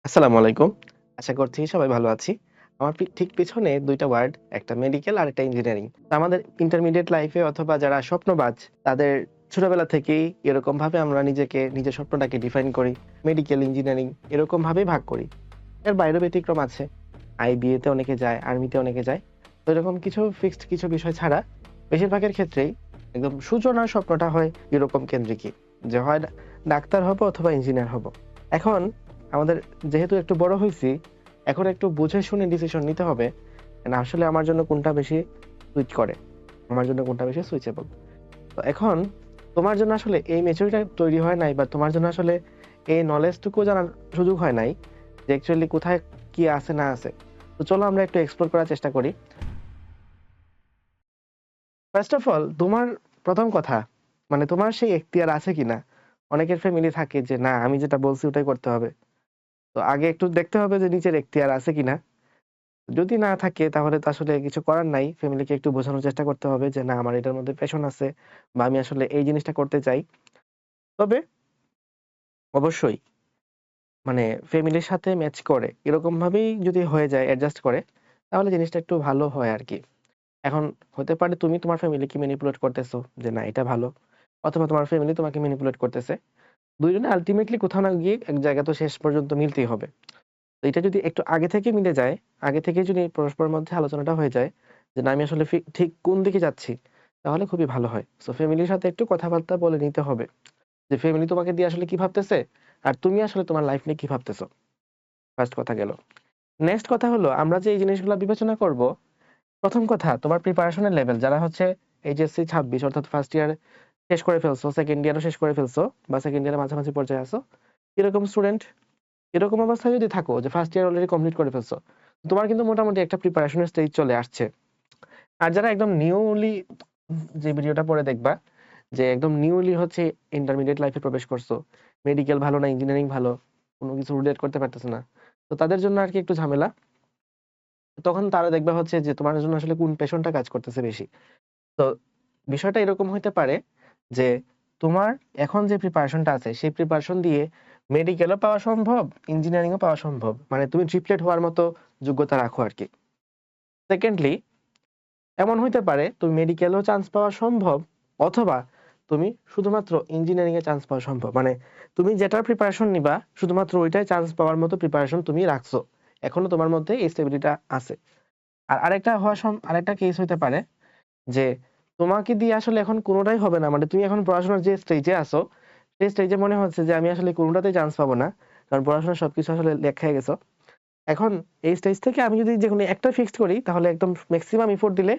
আসসালামু আলাইকুম। আশা করছি সবাই ভালো আছি। আমার ঠিক পেছনে ২ টা ওয়ার্ড, একটা মেডিকেল আর একটা ইঞ্জিনিয়ারিং। তো আমাদের ইন্টারমিডিয়েট লাইফে অথবা যারা স্বপ্নবাজ তাদের ছোটবেলা থেকেই এরকমভাবে আমরা নিজেকে নিজের স্বপ্নটাকে ডিফাইন করি। মেডিকেল, ইঞ্জিনিয়ারিং এরকম ভাবেই ভাগ করি। এর বাইরেও ব্যতিক্রম আছে। আইবিএ তে অনেকে যায়, আর্মিতে অনেকে যায়। তো এরকম কিছু ফিক্সড কিছু বিষয় ছাড়া বেশিরভাগের ক্ষেত্রেই একদম সূচনার স্বপ্নটা হয় এরকম কেন্দ্রিকই। যে হয় ডাক্তার হবো অথবা ইঞ্জিনিয়ার হবো। এখন আমাদের যেহেতু একটু বড় হইছি, এখন একটু বুঝে শুনে ডিসিশন নিতে হবে। না আসলে আমার জন্য কোনটা বেশি সুইট করে। আমার জন্য কোনটা বেশি সুইচেবল। তো এখন তোমার জন্য আসলে এই ম্যাচুরিটি তৈরি হয় নাই বা তোমার জন্য আসলে এই নলেজটুকু জানার সুযোগ হয় নাই যে অ্যাকচুয়ালি কোথায় কি আছে না আছে। তো চলো আমরা একটু এক্সপ্লোর করার চেষ্টা করি। ফার্স্ট অফ অল তোমার ১ম কথা মানে তোমার সেই এখতিয়ার আছে কিনা? অনেকের ফ্যামিলি থাকে যে না আমি যেটা বলছি ওটাই করতে হবে। তো আগে একটু দেখতে হবে যে নিচের এখতিয়ার আছে কিনা। যদি না থাকে তাহলে তো আসলে কিছু করার নাই। ফ্যামিলিকে একটু বোঝানোর চেষ্টা করতে হবে যে না আমার এটার মধ্যে প্যাশন আছে বা আমি আসলে এই জিনিসটা করতে চাই। তবে অবশ্যই মানে ফ্যামিলির সাথে ম্যাচ করে এরকম ভাবেই যদি হয়ে যায় অ্যাডজাস্ট করে তাহলে জিনিসটা একটু ভালো হয় আরকি। এখন হতে পারে তুমি তোমার ফ্যামিলিকে ম্যানিপুলেট করতেছো যে না এটা ভালো। অথবা তোমার ফ্যামিলি তোমাকে ম্যানিপুলেট করতেছে। ২ জনে আল্টিমেটলি কোথাও না গিয়ে এক জায়গায় তো শেষ পর্যন্ত মিলতেই হবে। তো এটা যদি একটু আগে থেকে মিলে যায়, আগে থেকে যদি পরস্পরের মধ্যে আলোচনাটা হয়ে যায় যে না আমি আসলে ঠিক কোন দিকে যাচ্ছি, তাহলে খুবই ভালো হয়। সো ফ্যামিলির সাথে একটু কথাবার্তা বলে নিতে হবে। যে ফ্যামিলি তোমাকে দিয়ে আসলে কি ভাবতেছে আর তুমি আসলে তোমার লাইফ নিয়ে কি ভাবতেছো। ফার্স্ট কথা গেল। নেক্সট কথা হলো আমরা যে এই জিনিসগুলা বিবেচনা করব, ১ম কথা তোমার প্রিপারেশন এর লেভেল যারা হচ্ছে এইচএসসি ২৬ অর্থাৎ ফার্স্ট ইয়ার শেষ করে ফেলছো, সেকেন্ড ইয়ারও শেষ করে ফেলছো বা সেকেন্ড ইয়ারের মাঝামাঝি পর্যায়ে আছো। এরকম স্টুডেন্ট এরকম অবস্থায় যদি থাকো যে ফার্স্ট ইয়ার অলরেডি কমপ্লিট করে ফেলছো, তোমার কিন্তু মোটামুটি একটা প্রিপারেশনের স্টেজ চলে আসছে। আর যারা একদম নিউলি যে ভিডিওটা পরে দেখবা যে একদম নিউলি হচ্ছে ইন্টারমিডিয়েট লাইফে প্রবেশ করছো, মেডিকেল ভালো না ইঞ্জিনিয়ারিং ভালো, কোনো কিছু রিলেট করতে পারতেছো না। তো তাদের জন্য আরকি একটু ঝামেলা। তখন তারা দেখবা হচ্ছে যে তোমার জন্য আসলে কোন প্যাশনটা কাজ করতেছে বেশি। তো বিষয়টা এরকম হইতে পারে যে তোমার এখন যে প্রিপারেশনটা আছে সেই প্রিপারেশন দিয়ে মেডিকেলও পাওয়া সম্ভব, ইঞ্জিনিয়ারিংও পাওয়া সম্ভব। মানে তুমি ট্রিপলেট হওয়ার মতো যোগ্যতা রাখো আরকি। সেকেন্ডলি এমন হইতে পারে তুমি মেডিকেলেও চান্স পাওয়া সম্ভব অথবা তুমি শুধুমাত্র ইঞ্জিনিয়ারিং এ চান্স পাওয়া সম্ভব। মানে তুমি যেটার প্রিপারেশন নিবা শুধুমাত্র ওইটাই চান্স পাওয়ার মতো প্রিপারেশন তুমি রাখছো। এখনো তোমার মধ্যে এই স্টেবিলিটিটা আছে। আর আরেকটা কেস হইতে পারে যে তোমাকে দিয়ে আসলে এখন কোনটাই হবে না। মানে তুমি এখন পড়াশোনার যে স্টেজে আছো, সেই স্টেজে মনে হচ্ছে যে আমি আসলে কোনটাতেই চান্স পাবো না। কারণ পড়াশোনার সবকিছু আসলে লেক খায় গেছো। এখন এই স্টেজ থেকে আমি যদি যেকোনো একটা ফিক্সড করি তাহলে একদম মেক্সিমাম এফোর্ট দিলে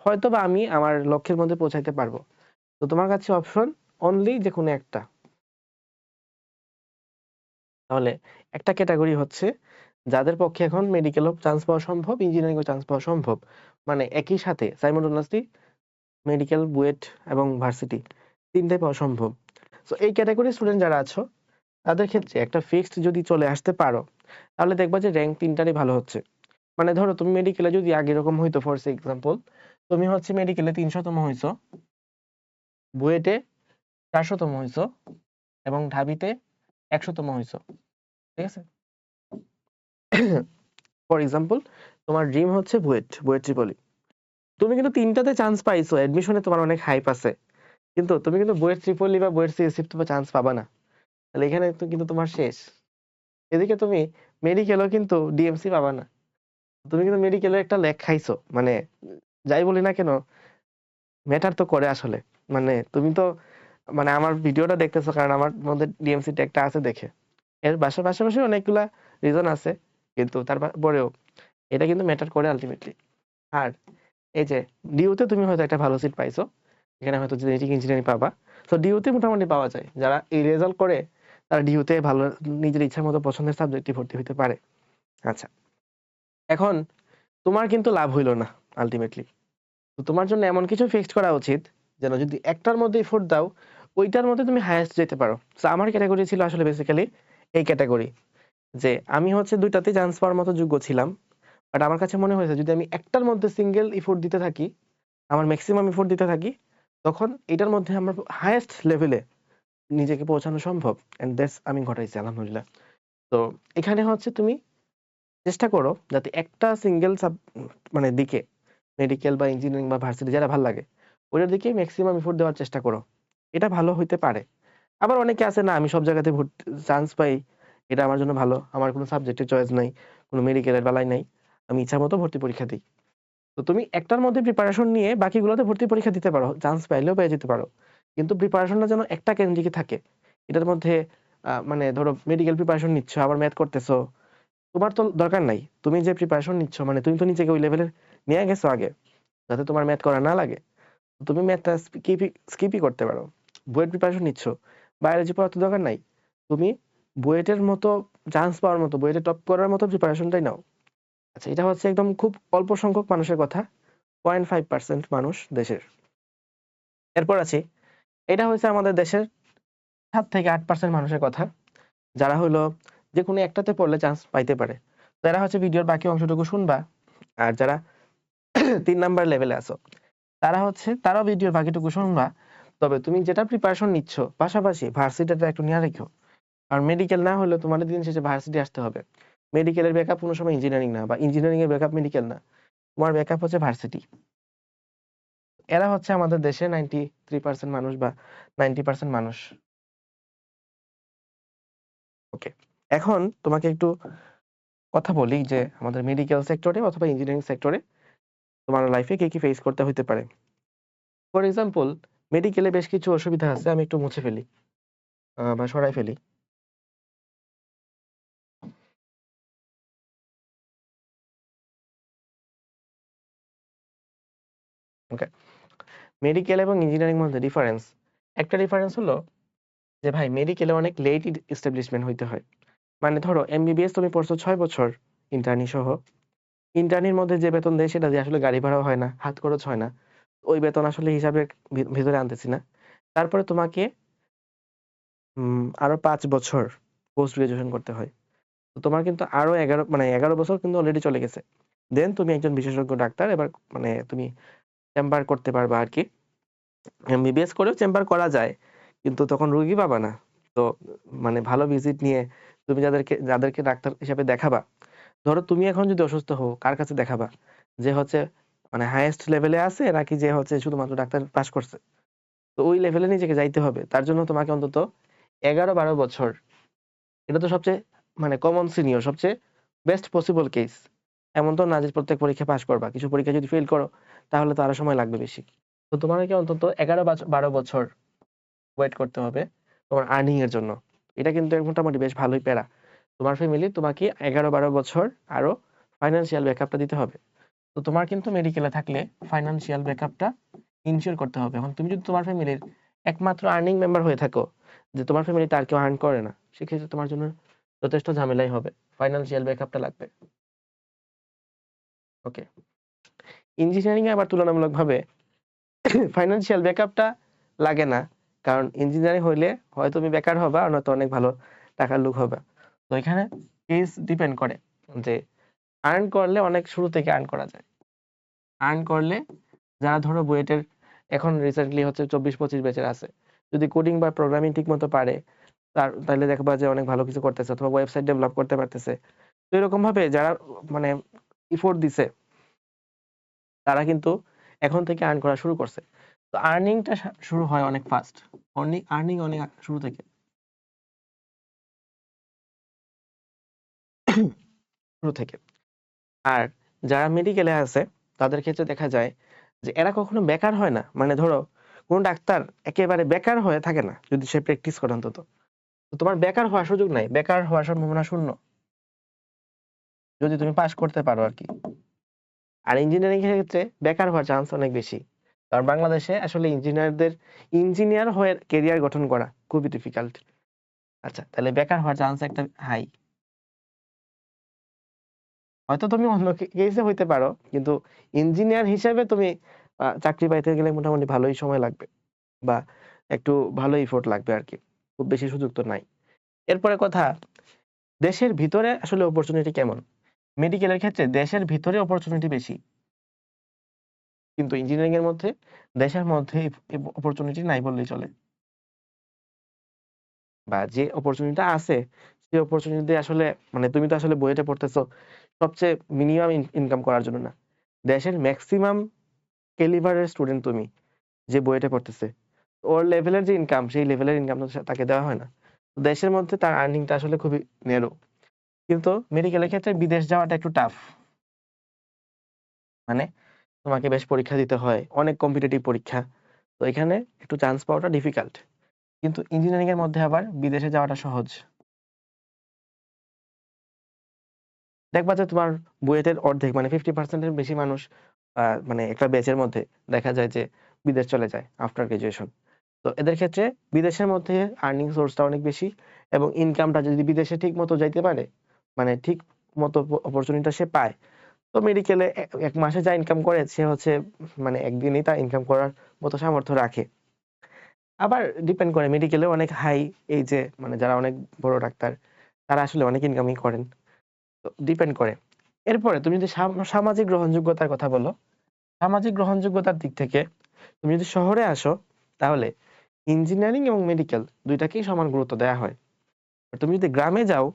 হয়তোবা আমি আমার লক্ষ্যের মধ্যে পৌঁছাইতে পারবো। তো তোমার কাছে অপশন অনলি যেকোনো একটা। তাহলে একটা ক্যাটেগরি হচ্ছে যাদের পক্ষে এখন মেডিকেলও চান্স পাওয়া সম্ভব, ইঞ্জিনিয়ারিংও চান্স পাওয়া সম্ভব। মানে একই সাথে সাইমultaneously মেডিকেল, বুয়েট এবং ভার্সিটি ৩ টাই পাওয়া সম্ভব। সো এই ক্যাটেগরির স্টুডেন্ট যারা আছো তাদের ক্ষেত্রে একটা ফিক্সড যদি চলে আসতে পারো, তাহলে দেখবা যে র‍্যাংক ৩ টারই ভালো হচ্ছে। মানে ধরো তুমি মেডিকেলে যদি আগে এরকম হইতো ফর এক্সাম্পল, তুমি হচ্ছে মেডিকেলে ৩০০ তম হইছো, বুয়েটে ৪০০ তম হইছো এবং ঢাবিতে ১০০ তম হইছো। ঠিক আছে? ফর এক্সাম্পল তোমার ড্রিম হচ্ছে বুয়েট ট্রিপলি। তুমি কিন্তু ৩ টাতে চান্স পাইছো, অ্যাডমিশনে তোমার অনেক হাইপ আছে। কিন্তু তুমি কিন্তু বুয়েট ট্রিপলি বা বুয়েট সিএসসি তে চান্স পাবা না। তাহলে এখানে তো কিন্তু তোমার শেষ। এদিকে তুমি মেডিকেলেও কিন্তু ডিএমসি পাবা না। তুমি কিন্তু মেডিকেলে একটা লেগ খাইছো। মানে যাই বলি না কেন ম্যাটার তো করে আসলে। মানে তুমি তো মানে আমার ভিডিওটা দেখতেছো কারণ আমার মধ্যে ডিএমসি ট্যাগটা আছে দেখে। এর পাশাপাশি অনেকগুলা রিজন আছে। কিন্তু পরেও এটা কিন্তু ম্যাটার করে আল্টিমেটলি। আর এই যে ডিইউতে তুমি হয়তো একটা ভালো সিট পাইছো। এখানে হয়তো জেনেটিক ইঞ্জিনিয়ারিং পাবা। সো ডিইউতে মোটামুটি পাওয়া যায়। যারা এই রেজাল্ট করে তারা ডিইউতে ভালো নিজের ইচ্ছার মতো পছন্দের সাবজেক্টে ভর্তি হইতে পারে। আচ্ছা। এখন তোমার কিন্তু লাভ হইল না আল্টিমেটলি। তো তোমার জন্য এমন কিছু ফিক্সড করা উচিত যেন যদি একটার মধ্যে এফোর্ট দাও ওইটার মধ্যে তুমি হাইয়েস্ট যেতে পারো। সো আমার ক্যাটাগরি ছিল আসলে বেসিক্যালি এই ক্যাটাগরি যে আমি হচ্ছে ২ টাতেই চান্স পাওয়ার মতো যোগ্য ছিলাম। বাট আমার কাছে মনে হয়েছে যদি আমি একটার মধ্যে সিঙ্গেল এফোর্ট দিতে থাকি, আমার মেক্সিমাম এফোর্ট দিতে থাকি, তখন এটার মধ্যে আমার হাইয়েস্ট লেভেলে নিজেকে পৌঁছানো সম্ভব। অ্যান্ড দ্যাটস আমি ঘটাইছি আলহামদুলিল্লাহ। তো এখানে হচ্ছে তুমি চেষ্টা করো যাতে একটা সিঙ্গেল মানে দিকে মেডিকেল বা ইঞ্জিনিয়ারিং বা ভার্সিটি যেটা ভালো লাগে ওটার দিকে ম্যাক্সিমাম এফোর্ট দেওয়ার চেষ্টা করো। এটা ভালো হইতে পারে। আবার অনেকে আছে না আমি সব জায়গাতে চান্স পাই, এটা আমার জন্য ভালো, আমার কোনো সাবজেক্টের চয়েস নাই, কোনো মেডিকেলের বেলায় নাই, আমি ইচ্ছা মতো ভর্তি পরীক্ষা দিই। তো তুমি একটার মধ্যে প্রিপারেশন নিয়ে বাকিগুলোতে ভর্তি পরীক্ষা দিতে পারো, চান্স পাইলেও পেয়ে যেতে পারো, কিন্তু প্রিপারেশনটা যেন একটা কেন্দ্রিকে থাকে। এটার মধ্যে মানে ধরো মেডিকেল প্রিপারেশন নিচ্ছ আবার ম্যাথ করতেছো, তোমার তো দরকার নাই। তুমি যে প্রিপারেশন নিচ্ছ মানে তুমি তো নিজেকে ওই লেভেলের নিয়ে গেছো আগে, যাতে তোমার ম্যাথ করা না লাগে। তুমি ম্যাথটা স্কিপই করতে পারো। বুয়েট প্রিপারেশন নিচ্ছ, বায়োলজি পড়ার তো দরকার নাই। তুমি বুয়েটের মতো চান্স পাওয়ার মতো, বুয়েটে টপ করার মতো প্রিপারেশনটাই নাও। আচ্ছা, এটা হচ্ছে একদম খুব অল্প সংখ্যক মানুষের কথা, 0.5% মানুষ দেশের। এরপর আছে, এটা হচ্ছে আমাদের দেশের 7 থেকে 8% মানুষের কথা, যারা হলো যে কোনো একটাতে পড়লে চান্স পাইতে পারে। তো এরা হচ্ছে ভিডিওর বাকি অংশটুকু শুনবা। আর যারা 3 নাম্বার লেভেলে আছো তারা হচ্ছে তারাও ভিডিওর বাকিটুকু শুনবা। তবে তুমি যেটা প্রিপারেশন নিচ্ছ পাশাপাশি ভার্সিটিটা একটু নিয়ে রেখো। আর মেডিকেল না হলে তোমার দিন শেষে ভার্সিটি আসতে হবে। মেডিকেলের ব্যাকআপ কোনো সময় ইঞ্জিনিয়ারিং না, বা ইঞ্জিনিয়ারিং এর ব্যাকআপ মেডিকেল না, তোমার ব্যাকআপ হচ্ছে ভার্সিটি। এরা হচ্ছে আমাদের দেশে 93% মানুষ বা 90% মানুষ। ওকে, এখন তোমাকে একটু কথা বলি যে আমাদের মেডিকেল সেক্টরে অথবা ইঞ্জিনিয়ারিং সেক্টরে তোমার লাইফে কি কি ফেস করতে হতে পারে। ফর এক্সাম্পল, মেডিকেলে বেশ কিছু অসুবিধা আছে, আমি একটু মুছে ফেলি বা সরাই ফেলি। ওকে, মেডিকেল এবং ইঞ্জিনিয়ারিং মধ্যে ডিফারেন্স, একটা ডিফারেন্স হলো যে ভাই মেডিকেলে অনেক লেট এস্টাবলিশমেন্ট হইতে হয়। মানে ধরো এমবিবিএস তুমি পড়ছো 6 বছর ইন্টার্নি সহ, ইন্টার্নির মধ্যে যে বেতন দেয় সেটা দিয়ে আসলে গাড়ি ভাড়া হয় না, হাত খরচ হয় না, ওই বেতন আসলে হিসাবে ভিতরে আনতেছি না। তারপরে তোমাকে আরো 5 বছর পোস্ট গ্রাজুয়েশন করতে হয়। তো তোমার কিন্তু আরো 11 মানে 11 বছর কিন্তু অলরেডি চলে গেছে। দেন তুমি একজন বিশেষজ্ঞ ডাক্তার, এবার মানে তুমি চেম্বার করতে পারবা আর কি। এমবিবিএস করেও চেম্বার করা যায়, কিন্তু তখন রুগী পাবা না। তো মানে ভালো ভিজিট নিয়ে তুমি যাদেরকে যাদেরকে ডাক্তার হিসেবে দেখাবা, ধরো তুমি এখন যদি অসুস্থ হও কার কাছে দেখাবা, যে হচ্ছে মানে হাইয়েস্ট লেভেলে আছে নাকি যে হচ্ছে শুধুমাত্র ডাক্তার পাস করছে। তো ওই লেভেলে নিজেকে যাইতে হবে, তার জন্য তোমাকে অন্তত 11-12 বছর, এটা তো সবচেয়ে মানে কমন সিনিয়র, সবচেয়ে বেস্ট পসিবল কেস। এমন তো না যে প্রত্যেক পরীক্ষা পাস করবা, কিছু পরীক্ষা যদি ফেল করো তাহলে তো আরো সময় লাগবে বেশি। তো তোমাকে অন্তত 11-12 বছর ওয়েট করতে হবে তোমার আর্নিং এর জন্য। এটা কিন্তু মোটামুটি বেশ ভালোই প্যারা। তোমার ফ্যামিলি তোমাকে 11-12 বছর আরো ফাইন্যান্সিয়াল ব্যাকআপটা দিতে হবে। তো তোমার কিন্তু মেডিকেলে থাকলে ফাইন্যান্সিয়াল ব্যাকআপটা ইনশিওর করতে হবে। এখন তুমি যদি তোমার ফ্যামিলির একমাত্র আর্নিং মেম্বার হয়ে থাকো, যে তোমার ফ্যামিলিতে আর কেউ আর্ন করে না, সেক্ষেত্রে তোমার জন্য যথেষ্ট ঝামেলাই হবে, ফাইন্যান্সিয়াল ব্যাকআপটা লাগবে। ওকে, ইঞ্জিনিয়ারিং এ আবার তুলনামূলকভাবে ফাইন্যান্সিয়াল ব্যাকআপটা লাগে না, কারণ ইঞ্জিনিয়ারিং হইলে হয় তুমি বেকার হবা আর নয়তো অনেক ভালো টাকার লোক হবে। তো এখানে কেস ডিপেন্ড করে যে আর্ন করলে অনেক শুরু থেকে আর্ন করা যায়। আর্ন করলে যারা ধরো বুয়েটের এখন রিসেন্টলি হচ্ছে 24-25 ব্যাচের আছে, যদি কোডিং বা প্রোগ্রামিং ঠিক মতো পারে, তাহলে দেখবা যে অনেক ভালো কিছু করতেছে অথবা ওয়েবসাইট ডেভেলপ করতে পারতেছে। তো এরকম ভাবে যারা মানে ইফোর্ট দিছে তারা কিন্তু এখন থেকে আর্ন করা শুরু করছে। তো আর্নিংটা শুরু হয় অনেক ফাস্ট, আর্নিং অনেক শুরু থেকে শুরু থেকে। আর যারা মেডিকেলে আছে তাদের ক্ষেত্রে দেখা যায় যে এরা কখনো বেকার হয় না। মানে ধরো কোন ডাক্তার একেবারে বেকার হয়ে থাকে না যদি সে প্র্যাকটিস করে অন্তত। তো তোমার বেকার হওয়ার সুযোগ নাই, বেকার হওয়ার সম্ভাবনা শূন্য যদি তুমি পাস করতে পারো আর কি। আর ইঞ্জিনিয়ারিং এর ক্ষেত্রে বেকার হওয়ার চান্স অনেক বেশি, কারণ বাংলাদেশে আসলে ইঞ্জিনিয়ার হয়ে কেরিয়ার গঠন করা খুবই ডিফিকাল্ট। আচ্ছা, তাহলে বেকার হওয়ার চান্স একটা হাই। হয়তো তুমি অন্য কেসে হইতে পারো, কিন্তু ইঞ্জিনিয়ার হিসেবে তুমি চাকরি পাইতে গেলে মোটামুটি ভালোই সময় লাগবে, বা একটু ভালো এফোর্ট লাগবে আর কি, খুব বেশি সুযোগ তো নাই। এরপরে কথা, দেশের ভিতরে আসলে অপরচুনিটি কেমন। মেডিকেলের ক্ষেত্রে দেশের ভিতরে অপরচুনিটি বেশি, কিন্তু ইঞ্জিনিয়ারিং এর মধ্যে দেশের মধ্যে অপরচুনিটি নাই বললেই চলে, বা যে অপরচুনিটিটা আছে সেই অপরচুনিটি আসলে মানে তুমি তো আসলে বুয়েটে পড়তেছো সবচেয়ে মিনিমাম ইনকাম করার জন্য না, দেশের ম্যাক্সিমাম ক্যালিবারের স্টুডেন্ট তুমি যে বুয়েটে পড়তেছে, ওর লেভেলের যে ইনকাম সেই লেভেলের ইনকাম তো তাকে দেওয়া হয় না। তো দেশের মধ্যে তার আর্নিংটা আসলে খুবই নেরো। কিন্তু মেডিকেলের ক্ষেত্রে বিদেশ যাওয়াটা একটু টাফ, মানে তোমাকে বেশ পরীক্ষা দিতে হয়, অনেক কম্পিটিটিভ পরীক্ষা। তো এখানে একটু চান্স পাওয়াটা ডিফিকাল্ট। কিন্তু ইঞ্জিনিয়ারিং এর মধ্যে আবার বিদেশে যাওয়াটা সহজ। দেখবা যে তোমার বুয়েটের অর্ধেক মানে 50% এর বেশি মানুষ মানে একটা ব্যাচের মধ্যে দেখা যায় যে বিদেশ চলে যায় আফটার গ্রাজুয়েশন। তো এদের ক্ষেত্রে বিদেশের মধ্যে আর্নিং সোর্সটা অনেক বেশি, এবং ইনকামটা যদি বিদেশে ঠিক মতো যাইতে পারে, মানে ঠিক মতো অপরচুনিটিটা সে পায়, তো মেডিকেলে এক মাসে যা ইনকাম করে সে হচ্ছে মানে একদিনেই তা ইনকাম করার মতো সামর্থ্য রাখে। আবার ডিপেন্ড করে মেডিকেলে অনেক হাই, এই যে মানে যারা অনেক বড় ডাক্তার তারা আসলে অনেক ইনকামই করেন। তো ডিপেন্ড করে। এরপরে তুমি যদি সামাজিক গ্রহণযোগ্যতার কথা বলো, সামাজিক গ্রহণযোগ্যতার দিক থেকে তুমি যদি শহরে আসো তাহলে ইঞ্জিনিয়ারিং এবং মেডিকেল দুইটাকেই সমান গুরুত্ব দেওয়া হয়। আর তুমি যদি গ্রামে যাও,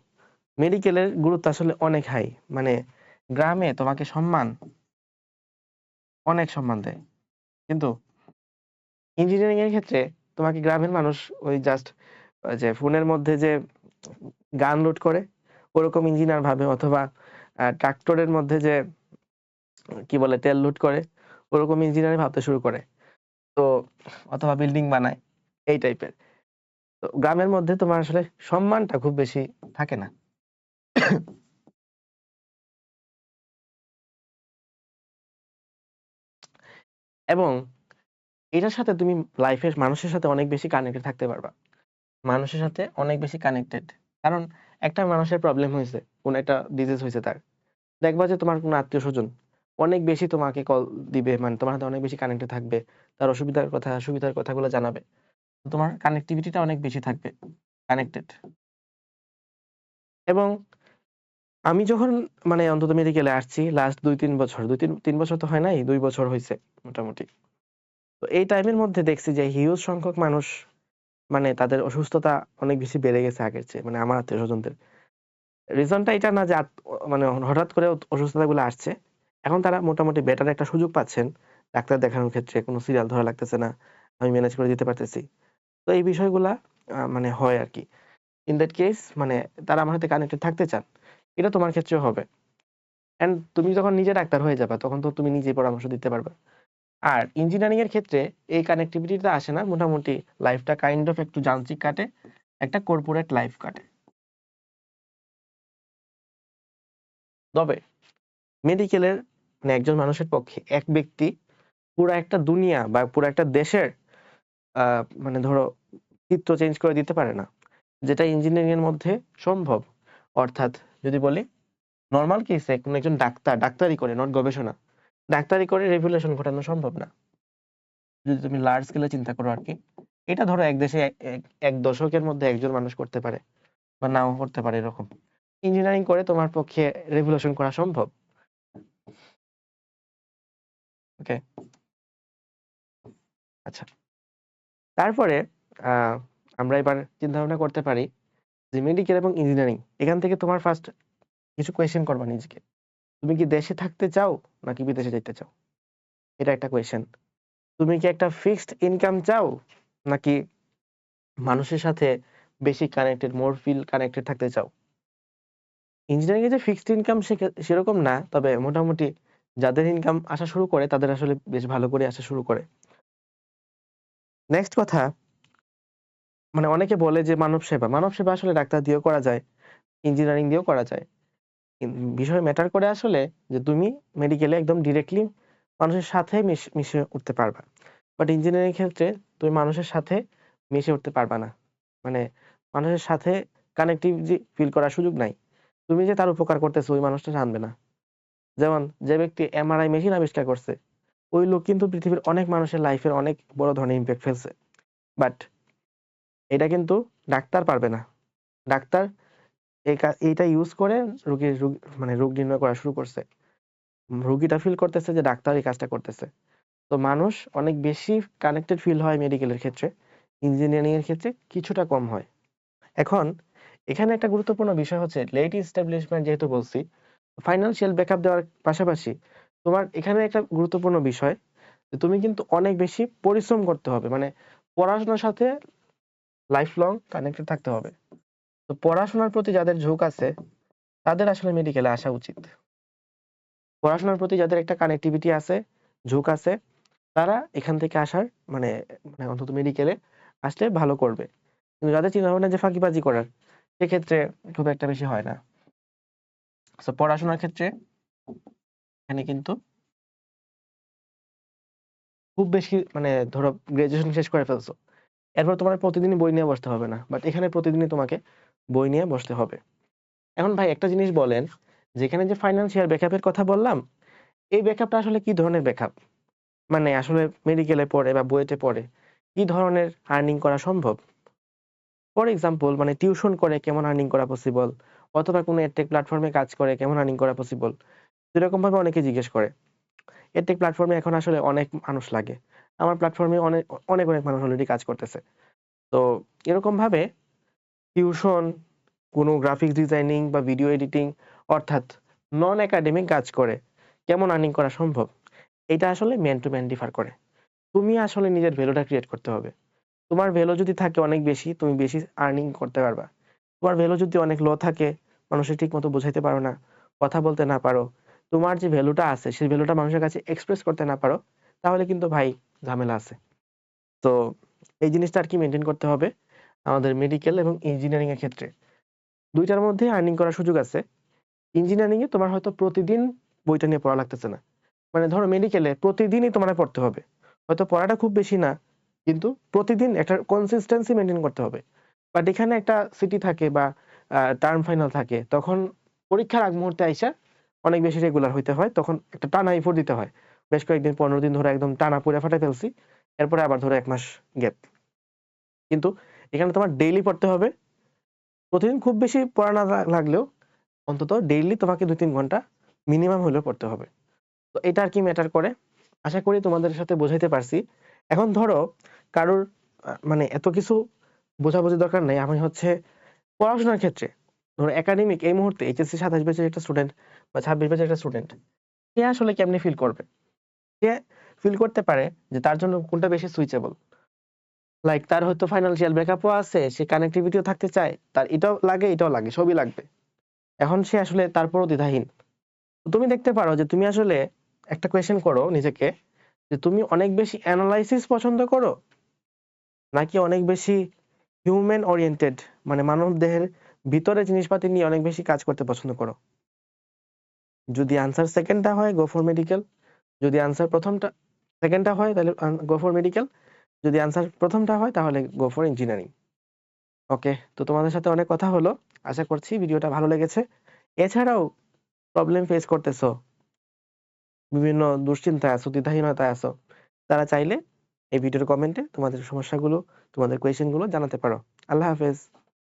মেডিকেলের গুরুত্ব আসলে অনেক হাই, মানে গ্রামে তোমাকে অনেক সম্মান দেয়। কিন্তু ইঞ্জিনিয়ারিং এর ক্ষেত্রে তোমাকে গ্রামের মানুষ ওই জাস্ট যে ফোনের মধ্যে যে গান লোড করে ওরকম ইঞ্জিনিয়ার ভাবে, অথবা ট্রাক্টরের মধ্যে যে কি বলে তেল লোড করে ওরকম ইঞ্জিনিয়ার ভাবতে শুরু করে। তো অথবা বিল্ডিং বানায় এই টাইপের। তো গ্রামের মধ্যে তোমার আসলে সম্মানটা খুব বেশি থাকে না। এবং এটার সাথে তুমি লাইফের মানুষের সাথে অনেক বেশি কানেক্টেড থাকতে পারবা, মানুষের সাথে অনেক বেশি কানেক্টেড। কারণ একটা মানুষের প্রবলেম হয়েছে, কোন একটা ডিজিজ হয়েছে তার, দেখবা যে তোমার কোনো আত্মীয় স্বজন অনেক বেশি তোমাকে কল দিবে, মানে তোমার সাথে অনেক বেশি কানেক্টেড থাকবে, তার অসুবিধার কথা সুবিধার কথাগুলো জানাবে। তো তোমার কানেক্টিভিটিটা অনেক বেশি থাকবে, কানেক্টেড। এবং আমি যখন মানে অন্তত মেডিকেলে আসছি লাস্ট ২-৩ বছর, ২-৩ বছর তো হয় নাই, ২ বছর হয়েছে মোটামুটি। তো এই টাইমের মধ্যে দেখছি যে হিউজ সংখ্যক মানুষ মানে তাদের অসুস্থতা অনেক বেশি বেড়ে গেছে আগের চেয়ে, মানে আমার আত্মীয় স্বজনদের। রিজনটা এটা না যে মানে হঠাৎ করে অসুস্থতাগুলো আসছে, এখন তারা মোটামুটি বেটার একটা সুযোগ পাচ্ছেন ডাক্তার দেখানোর ক্ষেত্রে, কোনো সিরিয়াল ধরা লাগতেছে না, আমি ম্যানেজ করে দিতে পারতেছি। তো এই বিষয়গুলা মানে হয় আর কি। ইন দ্যাট কেস মানে তারা আমার সাথে কানেক্টেড থাকতে চান। এটা তোমার ক্ষেত্রেও হবে। এন্ড তুমি যখন নিজে ডাক্তার হয়ে যাবে তখন তো তুমি নিজেই পরামর্শ দিতে পারবে। আর ইঞ্জিনিয়ারিং এর ক্ষেত্রে এই কানেক্টিভিটিটা আসে না, মোটামুটি লাইফটা কাইন্ড অফ একটু যান্ত্রিক কাটে, একটা কর্পোরেট লাইফ কাটে। তবে মেডিকেলের মানে একজন মানুষের পক্ষে এক ব্যক্তি পুরো একটা দুনিয়া বা পুরো একটা দেশের মানে ধরো চিত্র চেঞ্জ করে দিতে পারে না, যেটা ইঞ্জিনিয়ারিং এর মধ্যে সম্ভব। অর্থাৎ যদি বলি নর্মাল কেসে কোনো একজন ডাক্তার ডাক্তারি করে, নট গবেষণা, ডাক্তারি করে রেভুলেশন ঘটানো সম্ভব না। যদি তুমি লার্জ স্কেলে চিন্তা করো আর কি, এটা ধরো এক দেশে এক দশকের মধ্যে একজন মানুষ করতে পারে বা নাও করতে পারে এরকম। ইঞ্জিনিয়ারিং করে তোমার পক্ষে রেভুলেশন করা সম্ভব। ওকে, আচ্ছা। তারপরে আহ আমরা এবার চিন্তা ভাবনা করতে পারি যে মেডিকেল এবং ইঞ্জিনিয়ারিং, এখান থেকে তোমার ফার্স্ট কিছু কোয়েশ্চেন করবা নিজেকে। তুমি কি দেশে থাকতে চাও নাকি বিদেশে যেতে চাও? এটা একটা কোয়েশ্চেন। তুমি কি একটা ফিক্সড ইনকাম চাও নাকি মানুষের সাথে বেশি কানেক্টেড, মোর ফিল কানেক্টেড থাকতে চাও? ইঞ্জিনিয়ারিং এ যে ফিক্সড ইনকাম সেরকম না, তবে মোটামুটি যাদের ইনকাম আসা শুরু করে তাদের আসলে বেশ ভালো করে আসা শুরু করে। নেক্সট কথা, মানে অনেকে বলে যে মানব সেবা আসলে ডাক্তার দিয়েও করা যায়, ইঞ্জিনিয়ারিং দিয়েও করা যায়। বিষয় ম্যাটার করে আসলে যে তুমি মেডিকেলে একদম ডিরেক্টলি মানুষের সাথে মিশে উঠতে পারবা, বাট ইঞ্জিনিয়ারিং ক্ষেত্রে তুমি মানুষের সাথে মিশে উঠতে পারবা না, মানে মানুষের সাথে কানেক্টিভিটি ফিল করার সুযোগ নাই। তুমি যে তার উপকার করতেছো ওই মানুষটা জানবে না। যেমন যে ব্যক্তি এমআরআই মেশিন আবিষ্কার করছে, ওই লোক কিন্তু পৃথিবীর অনেক মানুষের লাইফের অনেক বড় ধরনের ইম্প্যাক্ট ফেলছে, বাট এটা কিন্তু ডাক্তার পারবে না। ডাক্তার এইটা ইউজ করে মানে রোগ নির্ণয় করা শুরু করছে, রোগীটা ফিল করতেছে যে ডাক্তার এই কাজটা করতেছে। তো মানুষ অনেক বেশি কানেক্টেড ফিল হয় মেডিকেলের ক্ষেত্রে, ইঞ্জিনিয়ারিং এর ক্ষেত্রে কিছুটা কম হয়। এখন এখানে একটা গুরুত্বপূর্ণ বিষয় হচ্ছে লেট এস্টাবলিশমেন্ট যেহেতু বলছি, ফাইন্যান্সিয়াল ব্যাকআপ দেওয়ার পাশাপাশি তোমার এখানে একটা গুরুত্বপূর্ণ বিষয় যে তুমি কিন্তু অনেক বেশি পরিশ্রম করতে হবে, মানে পড়াশোনার সাথে লাইফ লং কানেক্টেড থাকতে হবে। তো পড়াশোনার প্রতি যাদের ঝোঁক আছে তাদের আসলে মেডিকেলে আসা উচিত। পড়াশোনার প্রতি যাদের একটা কানেক্টিভিটি আছে, ঝোঁক আছে, তারা এখান থেকে আসার মানে মানে অন্তত মেডিকেলে আসলে ভালো করবে। কিন্তু যাদের চিন্তা ভাবনা যে ফাঁকিবাজি করার, সেক্ষেত্রে খুব একটা বেশি হয় না। তো পড়াশোনার ক্ষেত্রে এখানে কিন্তু খুব বেশি মানে ধরো গ্রাজুয়েশন শেষ করে ফেলছো, এরপর তোমার প্রতিদিনই বই নিয়ে বসতে হবে না, বাট এখানে প্রতিদিনই তোমাকে বই নিয়ে বসতে হবে। এখন ভাই একটা জিনিস বলেন, যেখানে যে ফাইন্যান্সিয়াল ব্যাকআপের কথা বললাম, এই ব্যাকআপটা আসলে কি ধরনের ব্যাকআপ? মানে আসলে মেডিকেলে পড়ে বা বুয়েটে পড়ে কি ধরনের আর্নিং করা সম্ভব? ফর এক্সাম্পল মানে টিউশন করে কেমন আর্নিং করা পসিবল, অথবা কোনো এডটেক প্ল্যাটফর্মে কাজ করে কেমন আর্নিং করা পসিবল, এরকম ভাবে অনেকে জিজ্ঞেস করে। এডটেক প্ল্যাটফর্মে এখন আসলে অনেক মানুষ লাগে, আমার প্ল্যাটফর্মে অনেক অনেক অনেক মানুষ অলরেডি কাজ করতেছে। তো এরকম ভাবে টিউশন, কোনো গ্রাফিক্স ডিজাইনিং বা ভিডিও এডিটিং, অর্থাৎ নন একাডেমিক কাজ করে কেমন আর্নিং করা সম্ভব, এটা আসলে ম্যান টু ম্যান ডিফার করে। তুমি আসলে নিজের ভ্যালুটা ক্রিয়েট করতে হবে। তোমার ভ্যালু যদি থাকে অনেক বেশি, তুমি বেশি আর্নিং করতে পারবা। তোমার ভ্যালু যদি অনেক লো থাকে, মানুষের ঠিক মতো বোঝাইতে পারো না, কথা বলতে না পারো, তোমার যে ভ্যালুটা আছে সেই ভ্যালুটা মানুষের কাছে এক্সপ্রেস করতে না পারো, তাহলে কিন্তু ভাই ঝামেলা আছে। তো এই জিনিসটা আর কি মেনটেন করতে হবে আমাদের মেডিকেল এবং ইঞ্জিনিয়ারিং এর ক্ষেত্রে। দুইটার মধ্যে আর্নিং করার সুযোগ আছে। ইঞ্জিনিয়ারিং এ তোমার হয়তো প্রতিদিন বইটা নিয়ে পড়া লাগতেছে না, মানে ধরো মেডিকেলে প্রতিদিনই তোমার পড়তে হবে, হয়তো পড়াটা খুব বেশি না, কিন্তু প্রতিদিন একটা কনসিস্টেন্সি মেনটেন করতে হবে। বাট এখানে একটা সিটি থাকে বা টার্ম ফাইনাল থাকে, তখন পরীক্ষার আগ মুহূর্তে আইসা অনেক বেশি রেগুলার হইতে হয়, তখন একটা টানা এফোর্ট দিতে হয়। বেশ কয়েকদিন 15 দিন ধরে একদম টানা পুরা ফাটাই ফেলছি, এরপরে আবার ধরো 1 মাস গ্যাপ। কিন্তু এখানে তোমার ডেইলি পড়তে হবে, প্রতিদিন খুব বেশি পড়া না লাগলেও অন্তত ডেইলি তোমাকে 2-3 ঘন্টা মিনিমাম হলেও পড়তে হবে। তো এটা আর কি ম্যাটার করে। আশা করি তোমাদের সাথে বোঝাইতে পারছি। এখন ধরো কারোর মানে এত কিছু বোঝাবুঝি দরকার নাই। আমি হচ্ছে পড়াশোনার ক্ষেত্রে ধরো একাডেমিক এই মুহূর্তে এইচএসসি 27 ব্যাচের একটা স্টুডেন্ট বা 26 ব্যাচের একটা স্টুডেন্ট, সে আসলে কেমনে ফিল করবে? সে ফিল করতে পারে যে তার জন্য কোনটা বেশি সুইচেবল। লাইক তার হয়তো ফাইন্যান্সিয়াল ব্যাকআপও আছে, সে কানেক্টিভিটিও থাকতে চায়, তার এটাও লাগে এটাও লাগে, সবই লাগবে। এখন সে আসলে তারপরও দ্বিধাহীন। তো তুমি দেখতে পারো যে তুমি আসলে একটা কোয়েশ্চেন করো নিজেকে, যে তুমি অনেক বেশি অ্যানালাইসিস পছন্দ করো নাকি অনেক বেশি হিউম্যান ওরিয়েন্টেড, মানে মানব দেহের ভিতরে জিনিসপাতি নিয়ে অনেক বেশি কাজ করতে পছন্দ করো? যদি আনসার সেকেন্ডটা হয় গো ফর মেডিকেল, যদি আনসার প্রথমটা সেকেন্ডটা হয় তাহলে গো ফর মেডিকেল, যদি আনসার প্রথমটা হয় তাহলে গো ফর ইঞ্জিনিয়ারিং। ওকে, তো তোমাদের সাথে অনেক কথা হলো, আশা করছি ভিডিওটা ভালো লেগেছে। এছাড়াও প্রবলেম ফেস করতেছো, বিভিন্ন দুশ্চিন্তায় আছো, দ্বিধাহীনতায় আছো, তারা চাইলে এই ভিডিওর কমেন্টে তোমাদের সমস্যাগুলো, তোমাদের কোয়েশ্চেনগুলো জানাতে পারো। আল্লাহ হাফেজ।